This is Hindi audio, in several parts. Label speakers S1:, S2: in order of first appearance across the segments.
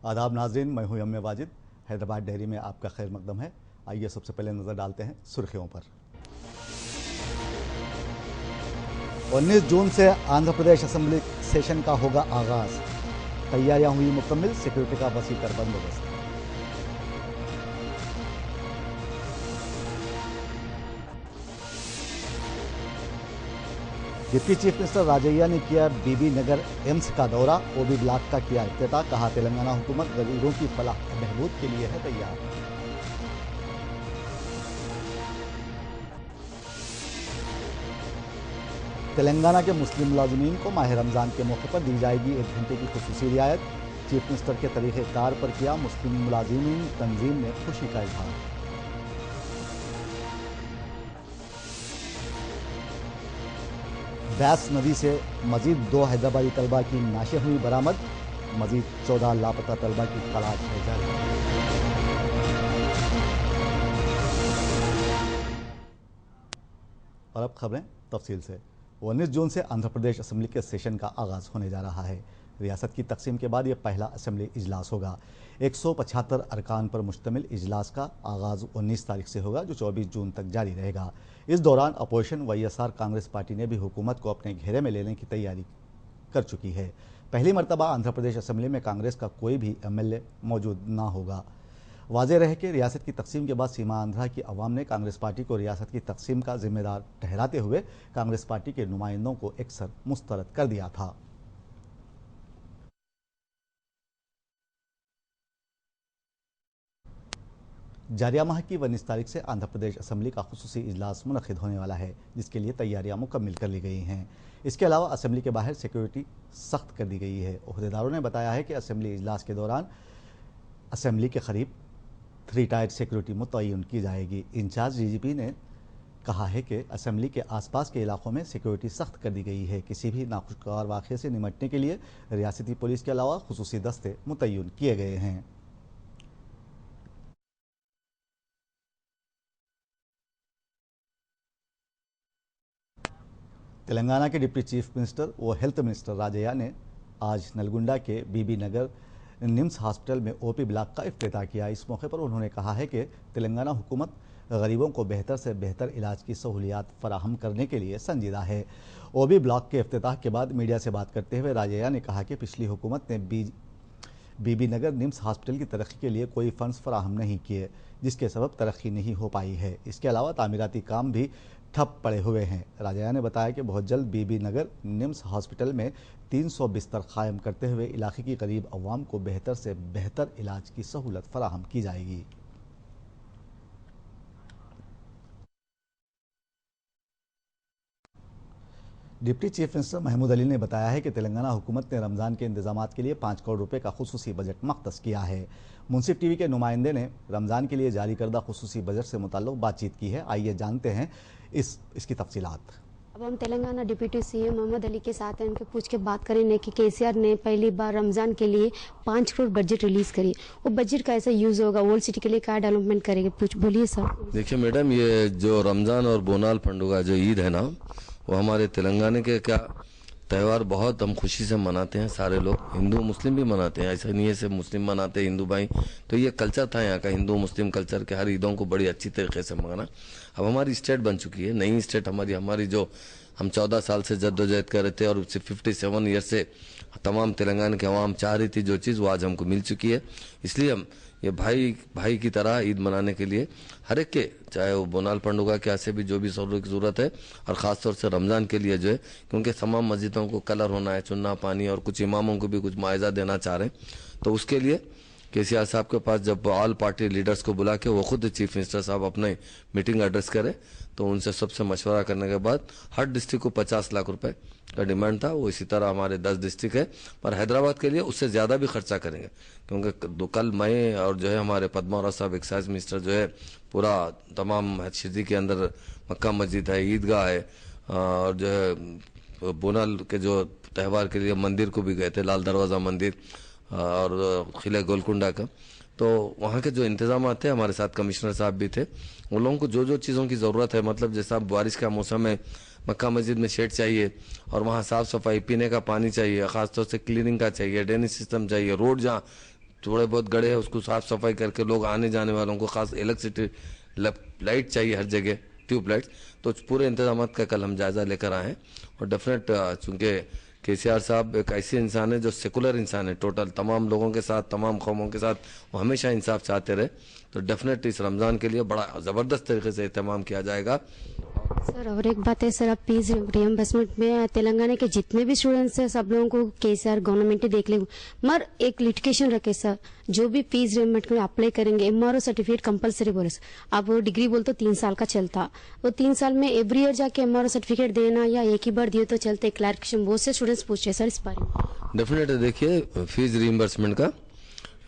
S1: आदाब नाज़रीन, मैं हूं यम्मे वाजिद। हैदराबाद डेयरी में आपका खैर मकदम है। आइए सबसे पहले नजर डालते हैं सुर्खियों पर। 19 जून से आंध्र प्रदेश असेंबली सेशन का होगा आगाज। तैयारियां हुई मुकम्मल, सिक्योरिटी का वसी कर बंदोबस्त। डिप्टी चीफ मिनिस्टर राजैया ने किया बीबी नगर एम्स का दौरा। ओबी ब्लॉक का किया इफ्तिताह। कहा तेलंगाना हुकूमत गरीबों की फलाह और बहबूद के लिए है तैयार। तेलंगाना के मुस्लिम मुलाजिमीन को माह रमजान के मौके पर दी जाएगी 1 घंटे की खुसूसी रियायत। चीफ मिनिस्टर के तरीक़ेकार पर किया मुस्लिम मुलाजिमीन तंजीम ने खुशी का इजहार। बैस नदी से मजीद 2 हैदराबादी तलबा की नाशें हुई बरामद। मजीद 14 लापता तलबा की तलाश है जारी। और अब खबरें तफसील से। 19 जून से आंध्र प्रदेश असेंबली के सेशन का आगाज होने जा रहा है। रियासत की तकसीम के बाद यह पहला असेंबली इजलास होगा। 175 अरकान पर मुश्तमिल इजलास का आगाज 19 तारीख से होगा, जो 24 जून तक जारी रहेगा। इस दौरान अपोजिशन वाईएसआर कांग्रेस पार्टी ने भी हुकूमत को अपने घेरे में लेने की तैयारी कर चुकी है। पहली मरतबा आंध्र प्रदेश असेंबली में कांग्रेस का कोई भी एमएलए मौजूद ना होगा। वाज़ेह रहे कि रियासत की तकसीम के बाद सीमा आंध्रा की अवाम ने कांग्रेस पार्टी को रियासत की तकसीम का जिम्मेदार ठहराते हुए कांग्रेस पार्टी के नुमाइंदों को अक्सर मुस्तरद कर दिया था। जारिया माह की 19 तारीख से आंध्र प्रदेश असेंबली का खुसूसी इजलास मुनक़िद होने वाला है, जिसके लिए तैयारियां मुकम्मल कर ली गई हैं। इसके अलावा असेंबली के बाहर सिक्योरिटी सख्त कर दी गई है। ओहदेदारों ने बताया है कि असेंबली इजलास के दौरान असेंबली के करीब 3 टायर सिक्योरिटी मुतय्यन की जाएगी। इंचार्ज डीजीपी ने कहा है कि असेंबली के आसपास के इलाकों में सिक्योरिटी सख्त कर दी गई है। किसी भी नाखुशगवार वाक़े से निमटने के लिए रियासती पुलिस के अलावा खुसूसी दस्ते मुतय्यन किए गए हैं। तेलंगाना के डिप्टी चीफ मिनिस्टर व हेल्थ मिनिस्टर राजैया ने आज नलगुंडा के बीबी नगर निम्स हॉस्पिटल में ओपी ब्लॉक का इफ्तिताह किया। इस मौके पर उन्होंने कहा है कि तेलंगाना हुकूमत गरीबों को बेहतर से बेहतर इलाज की सहूलियात फराहम करने के लिए संजीदा है। ओबी ब्लॉक के इफ्तिताह के बाद मीडिया से बात करते हुए राजैया ने कहा कि पिछली हुकूमत ने बीबी नगर निम्स हॉस्पिटल की तरक्की के लिए कोई फंड्स फराहम नहीं किए, जिसके सबब तरक्की नहीं हो पाई है। इसके अलावा तामीराती काम भी ठप पड़े हुए हैं। राजैया ने बताया कि बहुत जल्द बीबी नगर निम्स हॉस्पिटल में 300 बिस्तर कायम करते हुए इलाके की करीब अवाम को बेहतर से बेहतर इलाज की सहूलत फराहम की जाएगी। Deputy chief minister Mahmood Ali ने बताया है कि तेलंगाना हुकूमत ने रमज़ान के इंतजाम के लिए 5 करोड़ रुपए का खुसूसी बजट मख्तस किया है। मुंसिफ टीवी के नुमाइंदे ने रमज़ान के लिए जारी करदा खुसूसी बजट से मुताल्लिक़ बातचीत की है। आइए जानते हैं इसकी तफसीलात।
S2: अब हम तेलंगाना डिप्टी सीएम मोहम्मद अली के साथ हैं, उनके पूछ के बात करेंगे कि केसीआर ने पहली बार रमज़ान के लिए 5 करोड़ बजट रिलीज़ करी। वो बजट का ऐसा यूज़ होगा, ओल्ड सिटी के लिए क्या डेवलपमेंट करेंगे, बोलिए सर।
S3: देखिए मैडम, ये जो रमज़ान और बोनाल पंडुगा जो ईद है ना, वो हमारे तेलंगाना के क्या त्यौहार बहुत हम खुशी से मनाते हैं। सारे लोग हिंदू मुस्लिम भी मनाते हैं, ऐसा नहीं है सिर्फ मुस्लिम मनाते हैं हिंदू भाई। तो ये कल्चर था यहाँ का, हिंदू मुस्लिम कल्चर के हर ईदों को बड़ी अच्छी तरीके से मनाना। अब हमारी स्टेट बन चुकी है, नई स्टेट हमारी जो हम 14 साल से जद्दोजहद कर रहे थे और 57 ईयर से तमाम तेलंगाना के अवाम चाह रही थी जो चीज़, वो आज हमको मिल चुकी है। इसलिए हम ये भाई की तरह ईद मनाने के लिए हर एक के, चाहे वो बोनाल पंडुगा के ऐसे भी जो भी सहूलत की ज़रूरत है, और ख़ासतौर से रमज़ान के लिए जो है, क्योंकि तमाम मस्जिदों को कलर होना है, चुन्ना पानी, और कुछ इमामों को भी कुछ मुआवजा देना चाह रहे हैं, तो उसके लिए केसीआर साहब के पास जब ऑल पार्टी लीडर्स को बुला के वो खुद चीफ मिनिस्टर साहब अपने मीटिंग एड्रेस करे, तो उनसे सबसे मशवरा करने के बाद हर डिस्ट्रिक्ट को 50 लाख रुपए का डिमांड था। वो इसी तरह हमारे 10 डिस्ट्रिक्ट है, पर हैदराबाद के लिए उससे ज्यादा भी खर्चा करेंगे, क्योंकि कल मैं और जो है हमारे पद्मावत साहब एक्साइज मिनिस्टर जो है पूरा तमाम सिटी के अंदर मक्का मस्जिद है, ईदगाह है, और जो है बोनाल के जो त्यौहार के लिए मंदिर को भी गए थे, लाल दरवाजा मंदिर और किले गोलकुंडा का। तो वहाँ के जो इंतजाम थे, हमारे साथ कमिश्नर साहब भी थे, उन लोगों को जो जो चीज़ों की ज़रूरत है, मतलब जैसा बारिश का मौसम में मक्का मस्जिद में शेड चाहिए और वहाँ साफ सफाई, पीने का पानी चाहिए, खासतौर से क्लीनिंग का चाहिए, ड्रेनेज सिस्टम चाहिए, रोड जहाँ थोड़े बहुत गड्ढे हैं उसको साफ सफाई करके लोग आने जाने वालों को, खास इलेक्ट्रिसिटी लाइट चाहिए हर जगह, ट्यूब लाइट। तो पूरे इंतजाम का कल हम जायजा लेकर आए हैं। और डेफिनेट चूंकि केसीआर साहब एक ऐसे इंसान है जो सेकुलर इंसान है, टोटल तमाम लोगों के साथ, तमाम कौमों के साथ वो हमेशा इंसाफ चाहते रहे। तो डेफिनेट इस रमज़ान के लिए बड़ा ज़बरदस्त तरीके से एहतमाम किया जाएगा।
S2: सर और एक बात है सर, अब फीस रियम्बर्समेंट में तेलंगाना के जितने भी स्टूडेंट्स हैं सब लोगों को केसीआर गवर्नमेंट देख लेगा, मगर एक लिटिगेशन रखे सर, जो भी फीस रियम्बर्समेंट में अप्लाई करेंगे एमआरओ सर्टिफिकेट कंपलसरी बोले सर। आप वो डिग्री बोल तो 3 साल का चलता, वो 3 साल में एवरी ईयर जाके एमआरओ सर्टिफिकेट देना या एक ही बार दिए तो चलते, क्लैरिफिकेशन बहुत से स्टूडेंट्स पूछ रहे सर इस बारे में।
S3: डेफिनेट देखिए फीस रियम्बर्समेंट का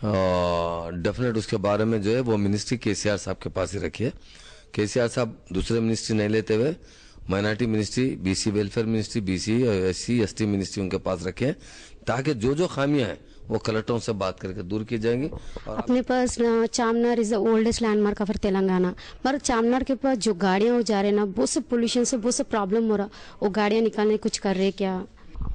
S3: डेफिनेट उसके बारे में जो है वो मिनिस्ट्री केसीआर साहब के पास ही रखिए। केसीआर साहब दूसरे मिनिस्ट्री नहीं लेते हुए minority ministry, BC welfare ministry, BC SC ST ministry उनके पास रखें, ताकि जो जो खामियां हैं वो कलेक्टरों से बात करके दूर की जाएंगी। और
S2: अपने पास Charminar is the oldest landmark of Telangana, मगर चामनार के पास जो गाड़ियां जा रहे हैं ना, बहुत से पोल्यूशन से बहुत से प्रॉब्लम हो रहा, वो गाड़ियां निकालने कुछ कर रहे क्या?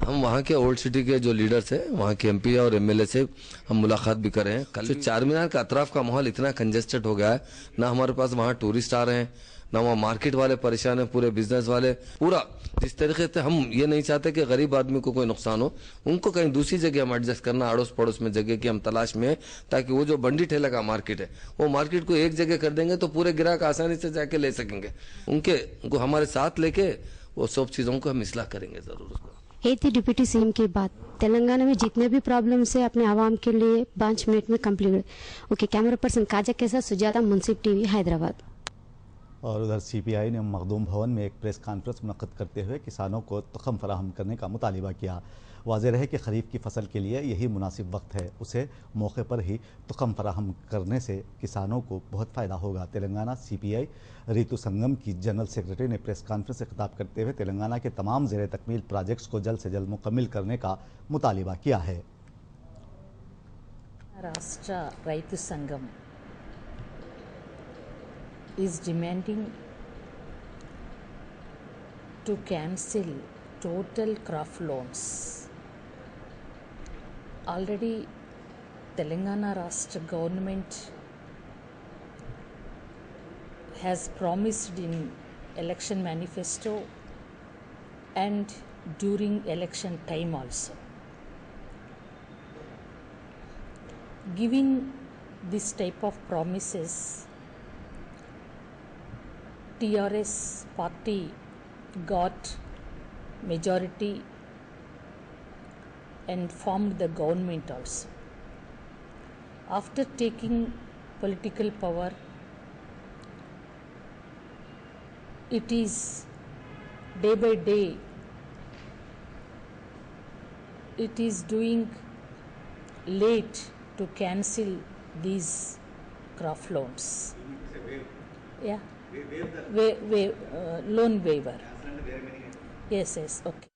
S3: हम वहाँ के ओल्ड सिटी के जो लीडर्स है, वहाँ के एमपी और एमएलए से हम मुलाकात भी कर रहे हैं। कल चार मीनार का अतराफ का माहौल इतना कंजेस्टेड हो गया है, ना हमारे पास वहाँ टूरिस्ट आ रहे हैं, ना वहाँ मार्केट वाले परेशान है, पूरे बिजनेस वाले, पूरा जिस तरीके से हम ये नहीं चाहते कि गरीब आदमी को कोई नुकसान हो, उनको कहीं दूसरी जगह हम एडजस्ट करना, अड़ोस पड़ोस में जगह की हम तलाश में है, ताकि वो जो बंडी ठेला का मार्केट है वो मार्केट को एक जगह कर देंगे तो पूरे ग्राहक आसानी से जाके ले सकेंगे। उनको हमारे साथ लेके वो सब चीजों को हम इस्लाह करेंगे जरूर।
S2: ये थी डिप्टी सीएम की बात। तेलंगाना में जितने भी प्रॉब्लम्स है अपने आवाम के लिए 5 मिनट में complete. Okay, camera person Kaza के साथ सुजाता मुंसिफ, टीवी हैदराबाद।
S1: और उधर सीपीआई ने मखदूम भवन में एक प्रेस कॉन्फ्रेंस मुनक्किद करते हुए किसानों को तुखम फराहम करने का मुतालिबा किया। वाज़ेह रहे कि खरीफ की फसल के लिए यही मुनासिब वक्त है, उसे मौके पर ही तुखम फराहम करने से किसानों को बहुत फ़ायदा होगा। तेलंगाना सीपीआई ऋतु संगम की जनरल सेक्रेटरी ने प्रेस कॉन्फ्रेंस से खिताब करते हुए तेलंगाना के तमाम ज़ेरे तकमील प्रोजेक्ट्स को जल्द से जल्द मुकम्मिल करने का मुतालिबा किया है।
S4: राष्ट्र రైతు సంఘం is demanding to cancel total crop loans. Already Telangana Rashtra government has promised in election manifesto and during election time also. Giving this type of promises, TRS party got majority and formed the government also. After taking political power, it is day by day, it is doing late to cancel these crop loans. Yeah. Loan waiver. Yes, okay.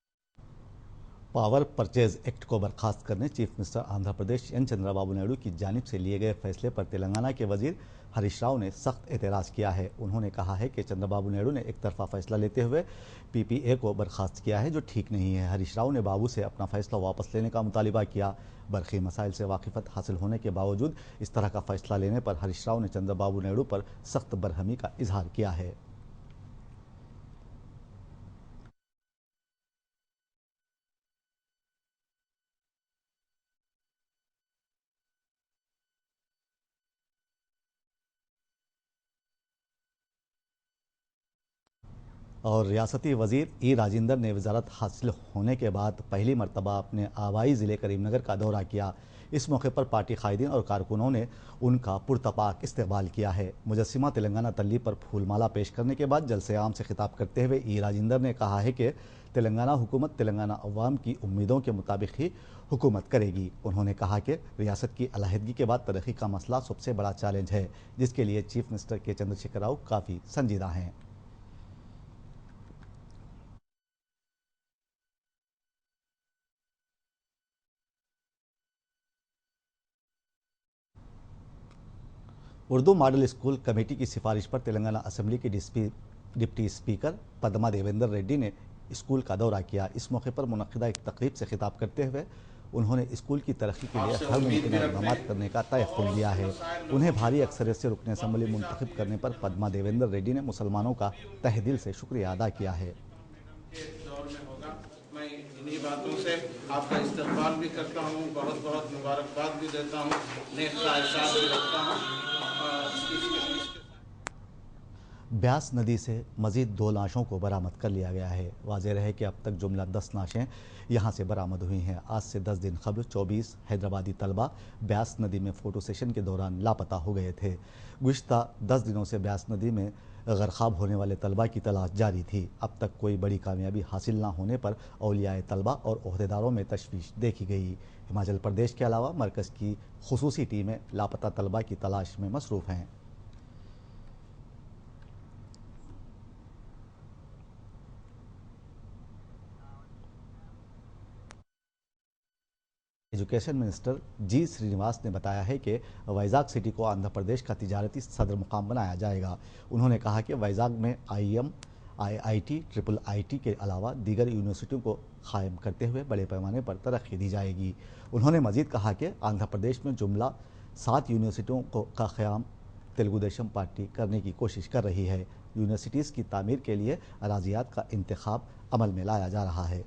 S1: Power purchase act को बर्खास्त करने chief minister Andhra Pradesh N Chandrababu Naidu की जानिब से लिए गए फैसले पर तेलंगाना के वजीर हरीश राव ने सख्त एतराज़ किया है। उन्होंने कहा है कि चंद्रबाबू नायडू ने एक तरफा फैसला लेते हुए पीपीए को बर्खास्त किया है, जो ठीक नहीं है। हरीश राव ने बाबू से अपना फैसला वापस लेने का मुतालिबा किया। बरखी मसाइल से वाकिफत हासिल होने के बावजूद इस तरह का फैसला लेने पर हरीश राव ने चंद्रबाबू नायडू पर सख्त बरहमी का इजहार किया है। और रियासती वजीर ई राजेंद्र ने वजारत हासिल होने के बाद पहली मरतबा अपने आबाई ज़िले करीमनगर का दौरा किया। इस मौके पर पार्टी कायदीन और कारकुनों ने उनका पुरतपाक इस्तकबाल किया है। मुजस्सिमा तेलंगाना तल्ली पर फूलमाला पेश करने के बाद जलसे आम से खिताब करते हुए ई राजेंद्र ने कहा है कि तेलंगाना हुकूमत तेलंगाना अवाम की उम्मीदों के मुताबिक ही हुकूमत करेगी। उन्होंने कहा कि रियासत की अलहदगी के बाद तरक्की का मसला सबसे बड़ा चैलेंज है, जिसके लिए चीफ मिनिस्टर के चंद्रशेखर राव काफ़ी संजीदा हैं। उर्दू मॉडल स्कूल कमेटी की सिफारिश पर तेलंगाना असेंबली की डिप्टी स्पीकर पद्मा देवेंद्र रेड्डी ने स्कूल का दौरा किया। इस मौके पर मुनक्किदा एक तकरीब से खिताब करते हुए उन्होंने स्कूल की तरक्की के लिए हर मुमकिन इक़दाम करने का तयक़्कुन लिया है। उन्हें भारी अक्सरियत से रुकन असेंबली मुंतखब करने पर पद्मा देवेंद्र रेड्डी ने मुसलमानों का तहे दिल से शुक्रिया अदा किया है।
S5: मैं इन्हीं बातों से आपका इस्तकबाल भी करता हूँ, बहुत बहुत मुबारकबाद भी देता हूँ, नेक का एहसास भी रखता हूँ।
S1: ब्यास नदी से मज़ीद 2 लाशों को बरामद कर लिया गया है। वाज़ेह रहे कि अब तक जुमला 10 लाशें यहां से बरामद हुई हैं। आज से 10 दिन कबल 24 हैदराबादी तलबा ब्यास नदी में फ़ोटो सेशन के दौरान लापता हो गए थे। गुज़िश्ता 10 दिनों से ब्यास नदी में गरक़ाब होने वाले तलबा की तलाश जारी थी। अब तक कोई बड़ी कामयाबी हासिल न होने पर औलियाए तलबा और ओहदेदारों में तशवीश देखी गई। हिमाचल प्रदेश के अलावा मरकज़ की खुसूसी टीमें लापता तलबा की तलाश में मसरूफ़ हैं। एजुकेशन मिनिस्टर जी श्रीनिवास ने बताया है कि वैजाग सिटी को आंध्र प्रदेश का तिजारती सदर मुकाम बनाया जाएगा। उन्होंने कहा कि वैजाग में IIM, IIT, IIIT के अलावा दीगर यूनिवर्सिटियों को कायम करते हुए बड़े पैमाने पर तरक्की दी जाएगी। उन्होंने मजीद कहा कि आंध्र प्रदेश में जुमला 7 यूनिवर्सिटियों का क़याम तेलुगु देशम पार्टी करने की कोशिश कर रही है। यूनिवर्सिटीज़ की तामीर के लिए अराजियात का इंतखाब अमल में लाया जा रहा है।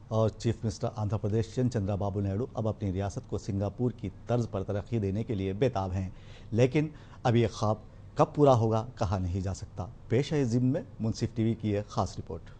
S1: और चीफ मिनिस्टर आंध्र प्रदेश चंद्रबाबू नायडू अब अपनी रियासत को सिंगापुर की तर्ज पर तरक्की देने के लिए बेताब हैं, लेकिन अब ये ख्वाब कब पूरा होगा कहा नहीं जा सकता। पेश है जिम में मुंसिफ टीवी की एक खास रिपोर्ट।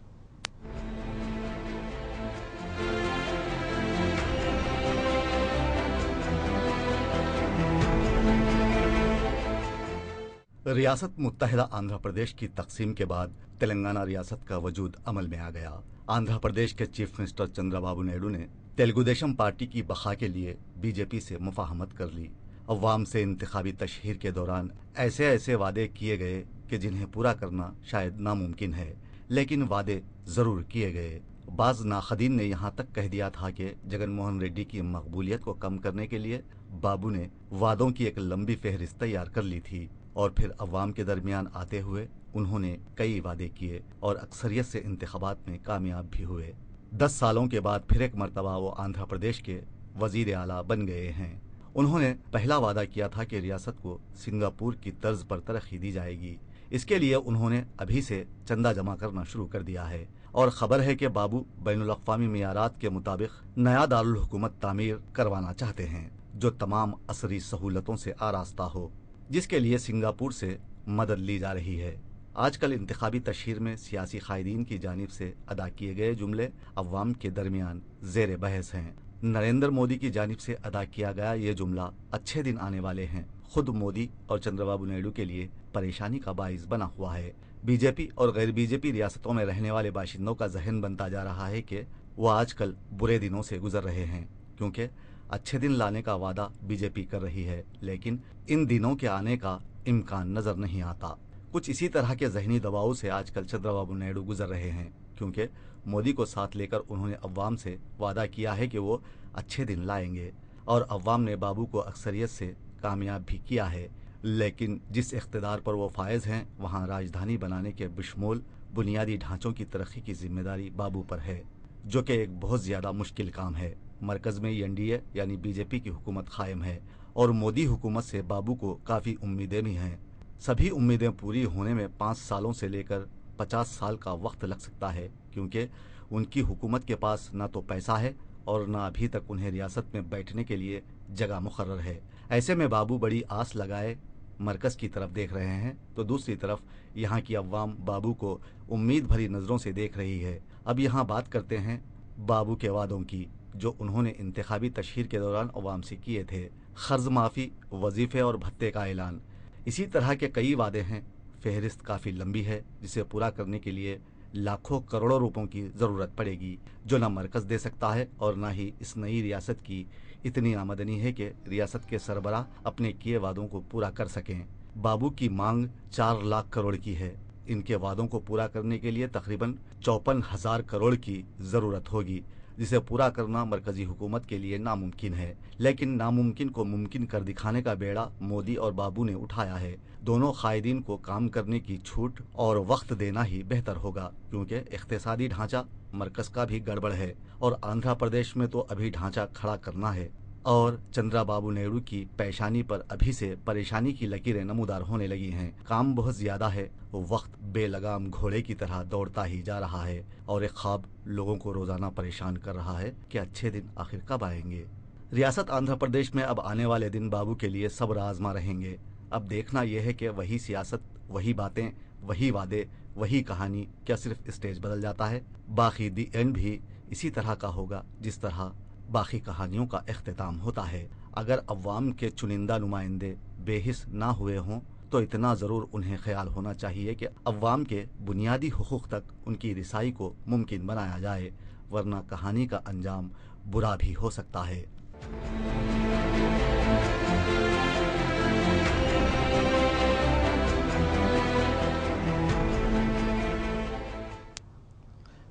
S1: रियासत मुत्तहिदा आंध्र प्रदेश की तकसीम के बाद तेलंगाना रियासत का वजूद अमल में आ गया। आंध्र प्रदेश के चीफ मिनिस्टर चंद्रबाबू नायडू ने तेलुगु देशम पार्टी की बका के लिए बीजेपी से मुफाहमत कर ली। अवाम से इंतखाबी तशहीर के दौरान ऐसे ऐसे वादे किए गए कि जिन्हें पूरा करना शायद नामुमकिन है, लेकिन वादे जरूर किए गए। बाज नाखदीन ने यहाँ तक कह दिया था कि जगन मोहन रेड्डी की मकबूलियत को कम करने के लिए बाबू ने वादों की एक लंबी फहरिस्त तैयार कर ली थी और फिर अवाम के दरमियान आते हुए उन्होंने कई वादे किए और अक्सरियत से इंतखाबात में कामयाब भी हुए। 10 सालों के बाद फिर एक मरतबा वो आंध्र प्रदेश के वजीर आला बन गए हैं। उन्होंने पहला वादा किया था कि रियासत को सिंगापुर की तर्ज पर तरक्की दी जाएगी। इसके लिए उन्होंने अभी से चंदा जमा करना शुरू कर दिया है और खबर है कि बाबू बैनुल अक़वामी मियारात के मुताबिक नया दारुल हुकूमत तामीर करवाना चाहते हैं जो तमाम असरी सहूलतों से आरास्ता हो, जिसके लिए सिंगापुर से मदद ली जा रही है। आजकल इंतखाबी तशहीर में सियासी कायदीन की जानिब से अदा किए गए जुमले अवाम के दरमियान ज़ेर बहस हैं। नरेंद्र मोदी की जानिब से अदा किया गया ये जुमला अच्छे दिन आने वाले हैं खुद मोदी और चंद्रबाबू नायडू के लिए परेशानी का बाइस बना हुआ है। बीजेपी और गैर बीजेपी रियासतों में रहने वाले बाशिंदों का जहन बनता जा रहा है कि वह आजकल बुरे दिनों से गुजर रहे हैं, क्योंकि अच्छे दिन लाने का वादा बीजेपी कर रही है, लेकिन इन दिनों के आने का इम्कान नजर नहीं आता। कुछ इसी तरह के जहनी दबाव से आजकल चंद्रबाबू नायडू गुजर रहे हैं, क्योंकि मोदी को साथ लेकर उन्होंने अवाम से वादा किया है कि वो अच्छे दिन लाएंगे और अवाम ने बाबू को अक्सरियत से कामयाब भी किया है। लेकिन जिस इख्तिदार पर वो फायज हैं वहाँ राजधानी बनाने के बिशमोल बुनियादी ढांचों की तरक्की की जिम्मेदारी बाबू पर है, जो कि एक बहुत ज़्यादा मुश्किल काम है। मरकज़ में NDA यानी बीजेपी की हुकूमत कायम है और मोदी हुकूमत से बाबू को काफ़ी उम्मीदें भी हैं। सभी उम्मीदें पूरी होने में 5 सालों से लेकर 50 साल का वक्त लग सकता है, क्योंकि उनकी हुकूमत के पास ना तो पैसा है और ना अभी तक उन्हें रियासत में बैठने के लिए जगह मुकर्रर है। ऐसे में बाबू बड़ी आस लगाए मरकज़ की तरफ देख रहे हैं तो दूसरी तरफ यहाँ की अवाम बाबू को उम्मीद भरी नज़रों से देख रही है। अब यहाँ बात करते हैं बाबू के वादों की जो उन्होंने इंतखाबी तशहीर के दौरान अवाम से किए थे। क़र्ज़ माफ़ी, वजीफ़े और भत्ते का ऐलान, इसी तरह के कई वादे हैं। फहरिस्त काफ़ी लंबी है जिसे पूरा करने के लिए लाखों करोड़ों रुपयों की ज़रूरत पड़ेगी जो ना मरकज़ दे सकता है और ना ही इस नई रियासत की इतनी आमदनी है कि रियासत के सरबराह अपने किए वादों को पूरा कर सकें। बाबू की मांग 4 लाख करोड़ की है। इनके वादों को पूरा करने के लिए तकरीबन 54,000 करोड़ की ज़रूरत होगी जिसे पूरा करना मरकज़ी हुकूमत के लिए नामुमकिन है। लेकिन नामुमकिन को मुमकिन कर दिखाने का बेड़ा मोदी और बाबू ने उठाया है। दोनों कायदीन को काम करने की छूट और वक्त देना ही बेहतर होगा क्योंकि इक़्तिसादी ढांचा मरकज़ का भी गड़बड़ है और आंध्र प्रदेश में तो अभी ढांचा खड़ा करना है और चंद्रबाबू नायडू की पेशानी पर अभी से परेशानी की लकीरें नमूदार होने लगी हैं। काम बहुत ज़्यादा है, वक्त बेलगाम घोड़े की तरह दौड़ता ही जा रहा है और एक ख्वाब लोगों को रोज़ाना परेशान कर रहा है कि अच्छे दिन आखिर कब आएंगे। रियासत आंध्र प्रदेश में अब आने वाले दिन बाबू के लिए सब्र आजमा रहेंगे। अब देखना यह है कि वही सियासत, वही बातें, वही वादे, वही कहानी क्या सिर्फ स्टेज बदल जाता है। बाकी दी एंड भी इसी तरह का होगा जिस तरह बाकी कहानियों का इख्तिताम होता है। अगर अवाम के चुनिंदा नुमाइंदे बेहिस ना हुए हों तो इतना ज़रूर उन्हें ख्याल होना चाहिए कि अवाम के बुनियादी हुकूक तक उनकी रिसाई को मुमकिन बनाया जाए, वरना कहानी का अंजाम बुरा भी हो सकता है।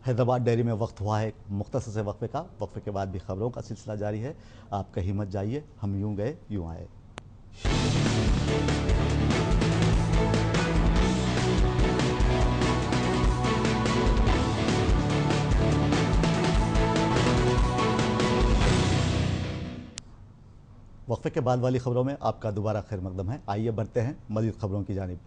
S1: हैदराबाद डायरी में वक्त हुआ है मुख्तसर से वक्फे का। वक्फे के बाद भी खबरों का सिलसिला जारी है। आप कहीं मत जाइए, हम यूं गए यूं आए। वक्फे के बाद वाली खबरों में आपका दोबारा खैर मकदम है। आइए बढ़ते हैं मज़ीद खबरों की जानिब।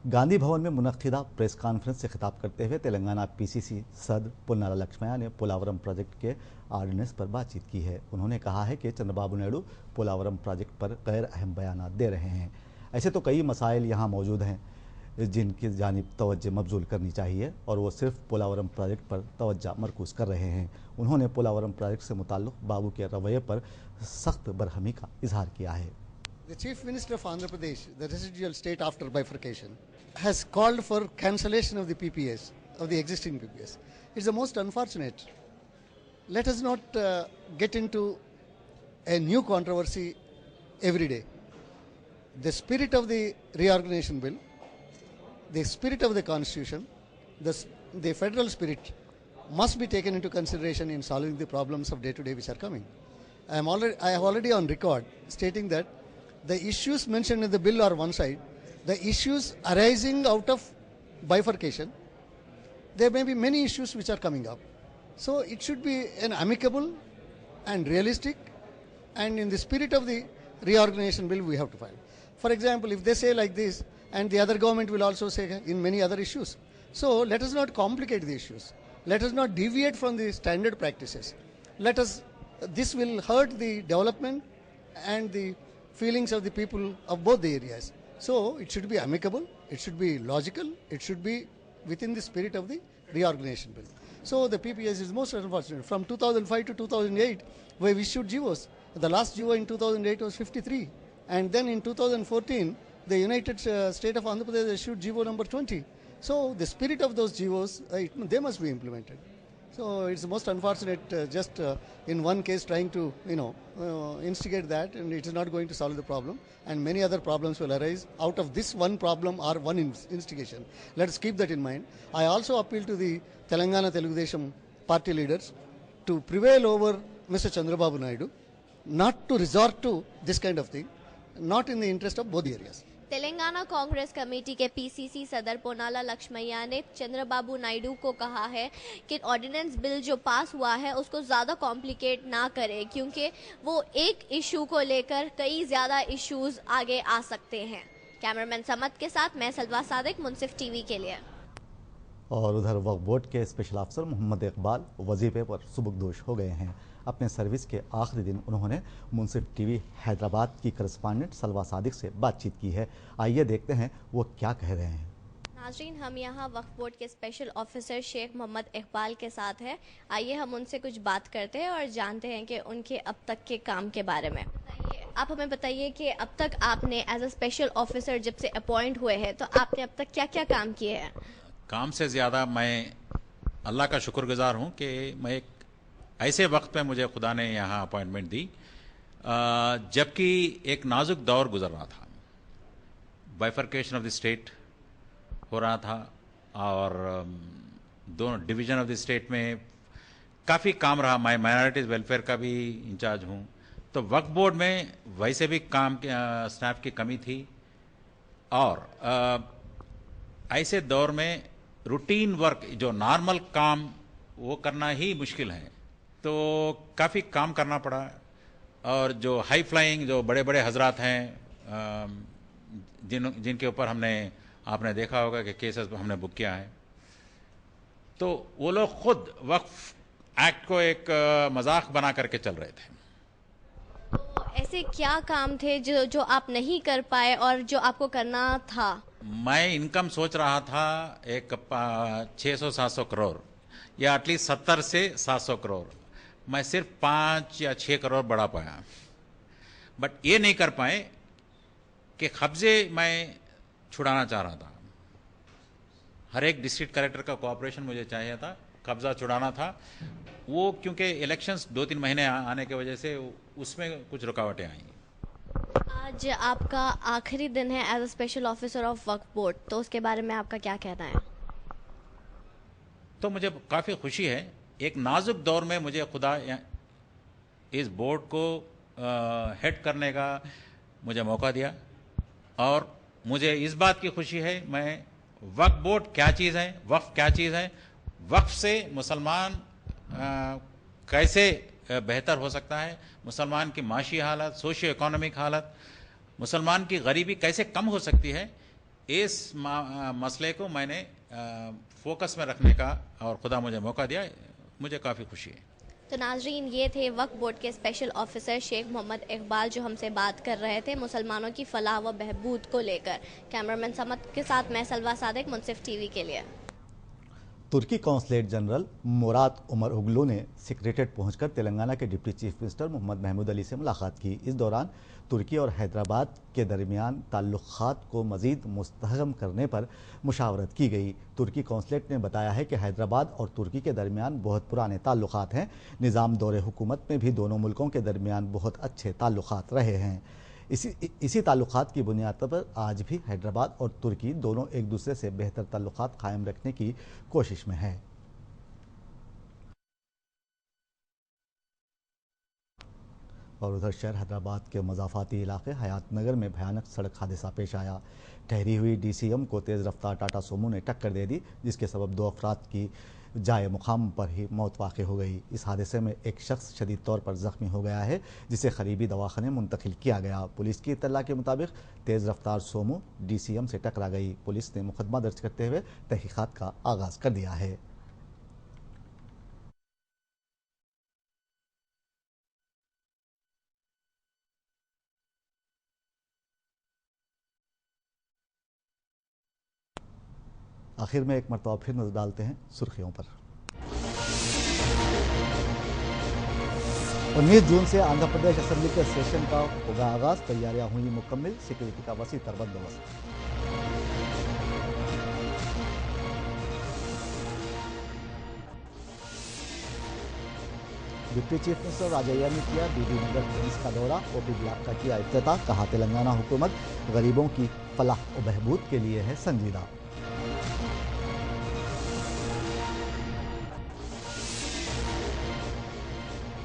S1: गांधी भवन में मुनक्किदा प्रेस कॉन्फ्रेंस से खिताब करते हुए तेलंगाना पीसीसी सदर पुन्नाला लक्ष्मैया ने पोलावरम प्रोजेक्ट के ऑर्डिनेंस पर बातचीत की है। उन्होंने कहा है कि चंद्रबाबू नायडू पोलावरम प्रोजेक्ट पर गैर अहम बयान दे रहे हैं। ऐसे तो कई मसाइल यहाँ मौजूद हैं जिनकी जानिब तवज्जो मबजूल करनी चाहिए और वो सिर्फ पोलावरम प्रोजेक्ट पर तवज्जो मरकूज़ कर रहे हैं। उन्होंने पोलावरम प्रोजेक्ट से मुताल्लिक़ बाबू के रवैये पर सख्त बरहमी का इजहार किया है।
S6: The Chief Minister of Andhra Pradesh, the residual state after bifurcation, has called for cancellation of the PPS, of the existing PPS. It's the most unfortunate. Let us not get into a new controversy every day. The spirit of the reorganization bill, the spirit of the constitution, the federal spirit must be taken into consideration in solving the problems of day to day which are coming. I have already on record stating that the issues mentioned in the bill are one side. The issues arising out of bifurcation, there may be many issues which are coming up. So it should be an amicable and realistic, and in the spirit of the reorganization bill we have to file. For example, if they say like this, and the other government will also say in many other issues. So let us not complicate the issues. Let us not deviate from the standard practices. This will hurt the development and the feelings of the people of both the areas. So it should be amicable, it should be logical, it should be within the spirit of the reorganization bill. So the PPS is most unfortunate. From 2005 to 2008, we have issued GOs. The last GO in 2008 was 53. And then in 2014, the United State of Andhra Pradesh issued GO number 20. So the spirit of those GOs, they must be implemented. So it's most unfortunate just in one case trying to, instigate that, and it is not going to solve the problem, and many other problems will arise out of this one problem or one instigation. Let us keep that in mind. I also appeal to the Telangana Telugudesam party leaders to prevail over Mr. Chandrababu Naidu, not to resort to this kind of thing, not in the interest of both the areas.
S7: Telangana Congress committee के पीसीसी सदर पोनाला लक्ष्मैया ने चंद्रबाबू नायडू को कहा है कि ऑर्डिनेंस बिल जो पास हुआ है उसको ज़्यादा कॉम्प्लिकेट ना करे, क्योंकि वो एक इशू को लेकर कई ज़्यादा इश्यूज आगे आ सकते हैं। कैमरामैन समत के साथ मैं सलवा सादिक, मुंसिफ टीवी के लिए।
S1: और उधर वक्फ बोर्ड के स्पेशल अफसर मोहम्मद इकबाल वजीफे पर सुबुकदोश हो गए हैं। अपने सर्विस के आखिरी दिन उन्होंने मुंसिफ टीवी हैदराबाद की करस्पॉन्डेंट सलवा सादिक से बातचीत की है। आइए देखते हैं वो क्या कह रहे हैं।
S7: नाजरीन, हम यहाँ वक्फ बोर्ड के स्पेशल ऑफिसर शेख मोहम्मद इकबाल के साथ हैं। आइए हम उनसे कुछ बात करते हैं और जानते हैं कि उनके अब तक के काम के बारे में। आप हमें बताइए कि अब तक आपने एज अ स्पेशल ऑफिसर जब से अपॉइंट हुए हैं तो आपने अब तक क्या क्या काम किए हैं?
S8: काम से ज़्यादा मैं अल्लाह का शुक्रगुजार हूँ कि मैं एक ऐसे वक्त पे मुझे खुदा ने यहाँ अपॉइंटमेंट दी जबकि एक नाजुक दौर गुजर रहा था। बाइफर्केशन ऑफ द स्टेट हो रहा था और दोनों डिवीजन ऑफ द स्टेट में काफ़ी काम रहा। मैं माइनॉरिटीज़ वेलफेयर का भी इंचार्ज हूँ, तो वक्फ बोर्ड में वैसे भी काम स्टाफ की कमी थी और ऐसे दौर में रूटीन वर्क जो नॉर्मल काम वो करना ही मुश्किल है, तो काफ़ी काम करना पड़ा। और जो हाई फ्लाइंग जो बड़े बड़े हजरात हैं जिनके ऊपर आपने देखा होगा कि केसेस हमने बुक किया है, तो वो लोग खुद वक्फ एक्ट को एक मजाक बना करके चल रहे थे।
S7: तो ऐसे क्या काम थे जो आप नहीं कर पाए और जो आपको करना था?
S8: मैं इनकम सोच रहा था एक 600-700 करोड़ या एटलीस्ट 70 से 700 करोड़। मैं सिर्फ 5 या 6 करोड़ बढ़ा पाया, बट ये नहीं कर पाए कि कब्जे मैं छुड़ाना चाह रहा था। हर एक डिस्ट्रिक्ट कलेक्टर का कोऑपरेशन मुझे चाहिए था, कब्जा छुड़ाना था वो, क्योंकि इलेक्शंस 2-3 महीने आने की वजह से उसमें कुछ रुकावटें आई।
S7: आज आपका आखिरी दिन है as a special officer of Waqf board, तो उसके बारे में आपका क्या कहना है?
S8: तो मुझे काफ़ी खुशी है। एक नाजुक दौर में मुझे खुदा इस बोर्ड को हेड करने का मुझे मौका दिया और मुझे इस बात की खुशी है, मैं वक्फ बोर्ड क्या चीज़ है, वक्फ क्या चीज़ है, वक्फ से मुसलमान कैसे बेहतर हो सकता है, मुसलमान की माशी हालत, सोशियो इकोनॉमिक हालत, मुसलमान की गरीबी कैसे कम हो सकती है, इस मसले को मैंने फोकस में रखने का और खुदा मुझे मौका दिया, मुझे काफ़ी खुशी है।
S7: तो नाजरीन, ये थे वक्फ बोर्ड के स्पेशल ऑफिसर शेख मोहम्मद इकबाल जो हमसे बात कर रहे थे मुसलमानों की फलाह व बहबूद को लेकर। कैमरामैन समत के साथ मैं सलवा सादिक, मुंसिफ टीवी के लिए।
S1: तुर्की consulate general Murad Umar Oglu ने सेक्रेटेरिएट पहुंचकर तेलंगाना के deputy chief minister Mohammed Mahmood Ali से मुलाकात की। इस दौरान तुर्की और हैदराबाद के दरमियान ताल्लुकात को मज़ीद मुस्तहकम करने पर मुशावरत की गई। तुर्की कौंसलेट ने बताया है कि हैदराबाद और तुर्की के दरमियान बहुत पुराने ताल्लुकात हैं। निज़ाम दौरे हुकूमत में भी दोनों मुल्कों के दरमियान बहुत अच्छे ताल्लुकात रहे हैं। इसी ताल्लुकात की बुनियाद पर आज भी हैदराबाद और तुर्की दोनों एक दूसरे से बेहतर ताल्लुकात कायम रखने की कोशिश में है। और उधर शहर हैदराबाद के मज़ाफ़ाती इलाके हयात नगर में भयानक सड़क हादसा पेश आया। ठहरी हुई DCM को तेज़ रफ्तार टाटा सोमो ने टक्कर दे दी, जिसके सबब 2 अफराद की जाए मुकाम पर ही मौत वाक़ हो गई। इस हादसे में एक शख्स शदीद तौर पर ज़ख्मी हो गया है, जिसे करीबी दवाखाने मुंतकिल किया गया। पुलिस की इत्तला के मुताबिक तेज़ रफ्तार सोमो DCM से टकरा गई। पुलिस ने मुकदमा दर्ज करते हुए तहकीकात का आगाज़ कर दिया है। आखिर में एक मरतबा फिर नजर डालते हैं सुर्खियों पर। 19 जून से आंध्र प्रदेश असेंबली के सेशन का होगा आगाज। तैयारियां हुई मुकम्मल, सिक्योरिटी का वसी तर बंदोबस्त। डिप्टी चीफ मिनिस्टर राजैया ने किया बीबी नगर एम्स का दौरा। OP ब्लॉक का किया इफ्तिताह। कहा तेलंगाना हुकूमत गरीबों की फलाह और बहबूद के लिए है संजीदा।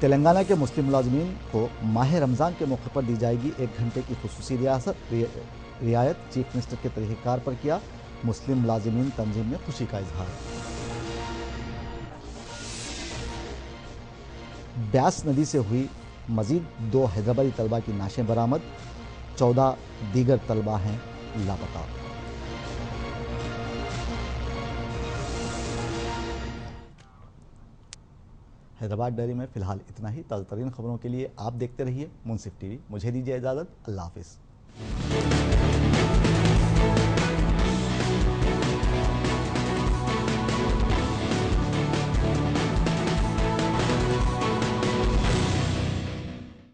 S1: तेलंगाना के मुस्लिम मुलाजमीन को माह रमज़ान के मौके पर दी जाएगी 1 घंटे की खुसूसी रियायत। चीफ मिनिस्टर के तरीक़ाकार पर किया मुस्लिम मुलाजमीन तंजीम ने खुशी का इजहार। ब्यास नदी से हुई मजीद 2 हैदराबादी तलबा की नाशें बरामद। 14 दीगर तलबा हैं लापता। हैदराबाद डायरी में फिलहाल इतना ही। ताज़ा तरीन खबरों के लिए आप देखते रहिए मुंसिफ टीवी। मुझे दीजिए इजाज़त। अल्लाह हाफिज़।